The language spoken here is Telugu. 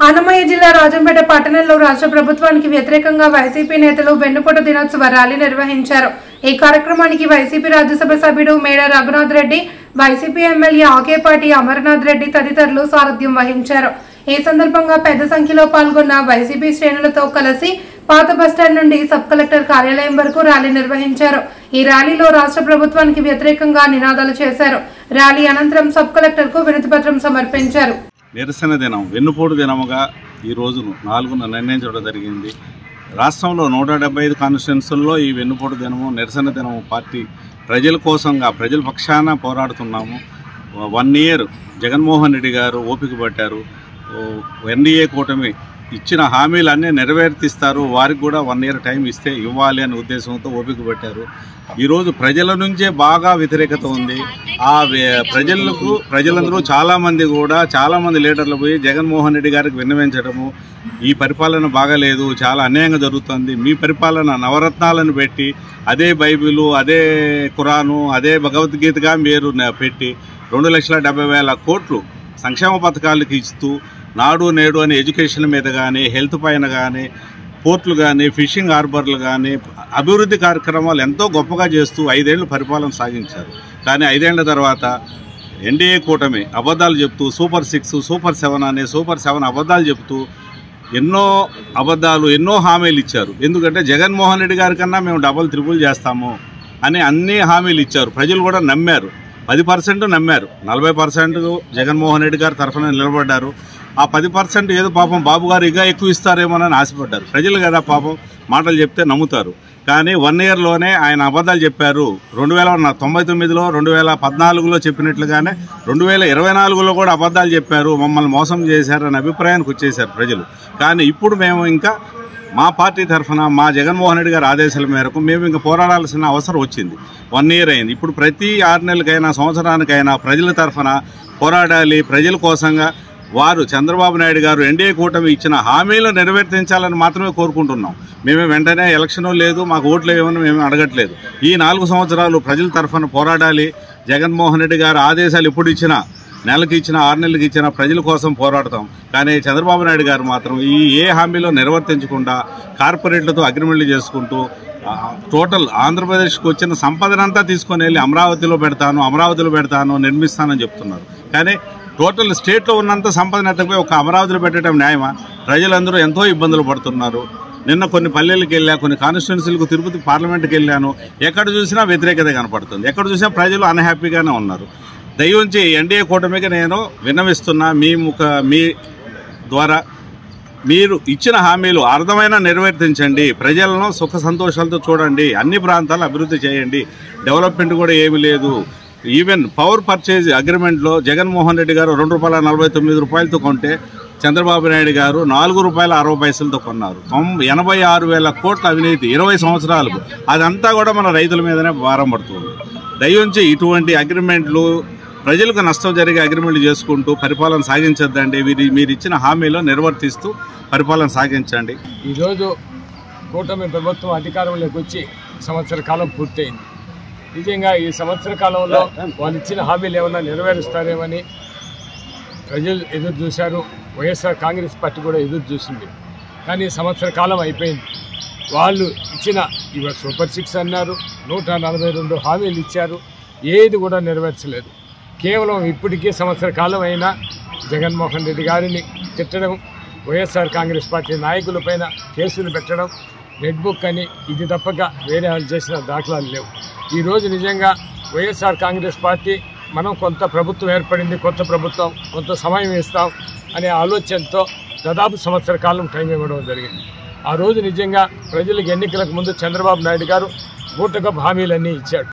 అన్నమయ్య జిల్లా రాజంపేట పట్టణంలో రాష్ట్ర ప్రభుత్వానికి వ్యతిరేకంగా వైసీపీ నేతలు వెన్నుపోటు దినోత్సవ ర్యాలీ నిర్వహించారు। ఈ కార్యక్రమానికి వైసీపీ రాజ్యసభ సభ్యుడు మేడ రఘునాథ్ రెడ్డి, వైసీపీ ఎమ్మెల్యే ఆకేపాటి అమర్నాథ్ రెడ్డి తదితరులు సారథ్యం వహించారు। ఈ సందర్భంగా పెద్ద సంఖ్యలో పాల్గొన్న వైసీపీ శ్రేణులతో కలిసి పాత బస్టాండ్ నుండి సబ్ కలెక్టర్ కార్యాలయం వరకు ర్యాలీ నిర్వహించారు। ఈ ర్యాలీలో రాష్ట్ర ప్రభుత్వానికి వ్యతిరేకంగా నినాదాలు చేశారు। ర్యాలీ అనంతరం సబ్ కలెక్టర్ కు వినతి పత్రం సమర్పించారు। నిరసన దినం వెన్నుపోటు దినముగా ఈ రోజును 4న నిర్ణయించడం జరిగింది। రాష్ట్రంలో 175 కాన్స్టిట్యున్సీల్లో ఈ వెన్నుపోటు దినము నిరసన దినము పార్టీ ప్రజల కోసంగా ప్రజల పక్షాన పోరాడుతున్నాము। 1 ఇయర్ జగన్మోహన్ రెడ్డి గారు ఓపిక పట్టారు। ఎన్డీఏ కూటమి ఇచ్చిన హామీలన్నీ నెరవేర్తిస్తారు, వారికి కూడా 1 ఇయర్ టైం ఇస్తే ఇవ్వాలి అనే ఉద్దేశంతో ఓపిక పెట్టారు। ఈరోజు ప్రజల నుంచే బాగా వ్యతిరేకత ఉంది। ఆ ప్రజలందరూ చాలామంది లీడర్లు పోయి జగన్మోహన్ రెడ్డి గారికి విన్నవించడము, ఈ పరిపాలన బాగాలేదు, చాలా అన్యాయంగా జరుగుతుంది, మీ పరిపాలన నవరత్నాలను పెట్టి అదే బైబిలు, అదే ఖురాను, అదే భగవద్గీతగా మీరు పెట్టి 2,70,000 కోట్లు సంక్షేమ పథకాలకు ఇస్తూ నాడు నేడు అని ఎడ్యుకేషన్ మీద కానీ, హెల్త్ పైన కానీ, పోర్టులు కానీ, ఫిషింగ్ హార్బర్లు కానీ అభివృద్ధి కార్యక్రమాలు ఎంతో గొప్పగా చేస్తూ 5 ఏళ్ళు పరిపాలన సాగించారు। కానీ 5 ఏళ్ల తర్వాత ఎన్డీఏ కూటమి అబద్ధాలు చెప్తూ సూపర్ 6, సూపర్ 7 అనే సూపర్ 7 అబద్ధాలు చెప్తూ ఎన్నో హామీలు ఇచ్చారు। ఎందుకంటే జగన్మోహన్ రెడ్డి గారి కన్నా మేము డబుల్ త్రిబుల్ చేస్తాము అని అన్ని హామీలు ఇచ్చారు। ప్రజలు కూడా నమ్మారు, 10% నమ్మారు, 40% జగన్మోహన్ రెడ్డి గారి తరఫున నిలబడ్డారు। ఆ 10% ఏదో పాపం బాబు గారు ఇంకా ఎక్కువ ఇస్తారేమోనని ఆశపడ్డారు। ప్రజలు కదా పాపం మాటలు చెప్తే నమ్ముతారు। కానీ 1 ఇయర్లోనే ఆయన అబద్ధాలు చెప్పారు। 1999లో 2014లో చెప్పినట్లుగానే 2024లో కూడా అబద్ధాలు చెప్పారు, మమ్మల్ని మోసం చేశారనే అభిప్రాయానికి వచ్చేసారు ప్రజలు। కానీ ఇప్పుడు మేము ఇంకా మా పార్టీ తరఫున మా జగన్మోహన్ రెడ్డి గారి ఆదేశాల మేరకు మేము ఇంకా పోరాడాల్సిన అవసరం వచ్చింది। 1 ఇయర్ అయింది। ఇప్పుడు ప్రతి 6 నెలలకైనా సంవత్సరానికైనా ప్రజల తరఫున పోరాడాలి। ప్రజల కోసంగా వారు చంద్రబాబు నాయుడు గారు ఎన్డీఏ కూటమి ఇచ్చిన హామీలు నెరవేర్తించాలని మాత్రమే కోరుకుంటున్నాం। మేమే వెంటనే ఎలక్షన్ లేదు, మాకు ఓట్లు ఏమని మేము అడగట్లేదు। ఈ 4 సంవత్సరాలు ప్రజల తరఫున పోరాడాలి। జగన్మోహన్ రెడ్డి గారు ఆదేశాలు ఎప్పుడు ఇచ్చినా, నెలకి ఇచ్చినా 6 నెలలకి ఇచ్చినా ప్రజల కోసం పోరాడతాం। కానీ చంద్రబాబు నాయుడు గారు మాత్రం ఏ హామీలో నిర్వర్తించకుండా కార్పొరేట్లతో అగ్రిమెంట్లు చేసుకుంటూ టోటల్ ఆంధ్రప్రదేశ్కి వచ్చిన సంపదనంతా తీసుకొని వెళ్ళి అమరావతిలో పెడతాను నిర్మిస్తానని చెప్తున్నారు। కానీ టోటల్ స్టేట్లో ఉన్నంత సంపదను ఎత్తకపోయి ఒక అమరావతిలో పెట్టడం న్యాయమా? ప్రజలందరూ ఎంతో ఇబ్బందులు పడుతున్నారు। నిన్న కొన్ని పల్లెలకు వెళ్ళా, కొన్ని కాన్స్టిట్యున్సీలకు, తిరుపతి పార్లమెంట్కి వెళ్ళాను, ఎక్కడ చూసినా వ్యతిరేకత కనపడుతుంది, ఎక్కడ చూసినా ప్రజలు అన్హ్యాపీగానే ఉన్నారు। దయవుంచి ఎన్డీఏ కూటమికి నేను విన్నవిస్తున్నా, మీ ద్వారా మీరు ఇచ్చిన హామీలు అర్థమైన నెరవేర్తించండి, ప్రజలను సుఖ సంతోషాలతో చూడండి, అన్ని ప్రాంతాలు అభివృద్ధి చేయండి। డెవలప్మెంట్ కూడా ఏమీ లేదు। ఈవెన్ పవర్ పర్చేజ్ అగ్రిమెంట్లో జగన్మోహన్ రెడ్డి గారు ₹2.49 కొంటే చంద్రబాబు నాయుడు గారు ₹4.60 కొన్నారు। 86,000 కోట్ల అవినీతి 20 సంవత్సరాలకు, అదంతా కూడా మన రైతుల మీదనే భారం పడుతుంది। దయవుంచి ఇటువంటి అగ్రిమెంట్లు, ప్రజలకు నష్టం జరిగే అగ్రిమెంట్లు చేసుకుంటూ పరిపాలన సాగించద్దండి। మీరు ఇచ్చిన హామీలో నిర్వర్తిస్తూ పరిపాలన సాగించండి। ఈరోజు కూటమి ప్రభుత్వం అధికారంలోకి వచ్చి సంవత్సర కాలం పూర్తయింది। నిజంగా ఈ సంవత్సర కాలంలో వాళ్ళు ఇచ్చిన హామీలు ఏమన్నా నెరవేరుస్తారేమని ప్రజలు ఎదురు చూశారు, వైఎస్ఆర్ కాంగ్రెస్ పార్టీ కూడా ఎదురు చూసింది। కానీ సంవత్సర కాలం అయిపోయింది। వాళ్ళు ఇచ్చిన ఇవాళ సూపర్ 6 అన్నారు, 142 హామీలు ఇచ్చారు, ఏది కూడా నెరవేర్చలేదు। కేవలం ఇప్పటికీ సంవత్సర కాలం అయినా జగన్మోహన్ రెడ్డి గారిని తిట్టడం, వైఎస్ఆర్ కాంగ్రెస్ పార్టీ నాయకులపైన కేసులు పెట్టడం, రెడ్ బుక్ అని ఇది తప్పక వేరే వాళ్ళు చేసిన దాఖలాలు లేవు। ఈరోజు నిజంగా వైఎస్ఆర్ కాంగ్రెస్ పార్టీ మనం కొంత ప్రభుత్వం ఏర్పడింది, కొత్త ప్రభుత్వం, కొంత సమయం ఇస్తాం అనే ఆలోచనతో దాదాపు సంవత్సర కాలం టైం ఇవ్వడం జరిగింది। ఆ రోజు నిజంగా ప్రజలకు ఎన్నికలకు ముందు చంద్రబాబు నాయుడు గారు బూటకపు హామీలన్నీ ఇచ్చాడు।